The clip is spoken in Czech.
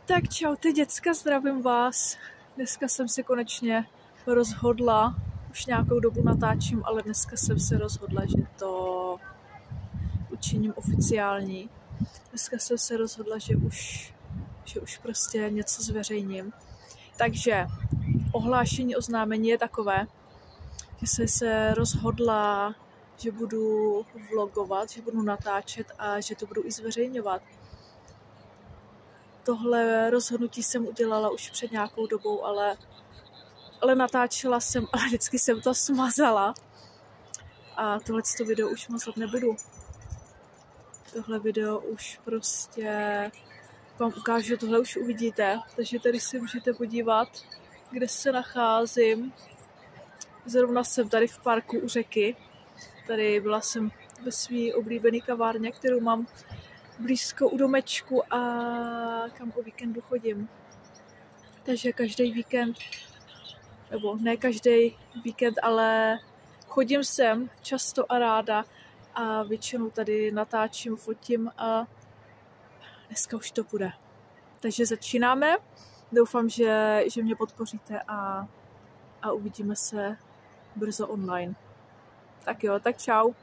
Tak čau ty děcka, zdravím vás. Dneska jsem se konečně rozhodla, už nějakou dobu natáčím, ale dneska jsem se rozhodla, že to učiním oficiální. Dneska jsem se rozhodla, že už prostě něco zveřejním. Takže ohlášení, oznámení je takové, že jsem se rozhodla, že budu vlogovat, že budu natáčet a že to budu i zveřejňovat. Tohle rozhodnutí jsem udělala už před nějakou dobou, ale natáčela jsem, ale vždycky jsem to smazala. A tohleto video už mazat nebudu. Tohle video už prostě vám ukážu, tohle už uvidíte. Takže tady si můžete podívat, kde se nacházím. Zrovna jsem tady v parku u řeky. Tady byla jsem ve svý oblíbený kavárně, kterou mám blízko u domečku a kam o víkendu chodím. Takže každý víkend, nebo ne každý víkend, ale chodím sem často a ráda a většinou tady natáčím, fotím a dneska už to bude. Takže začínáme. Doufám, že mě podpoříte a uvidíme se brzo online. Tak jo, tak čau.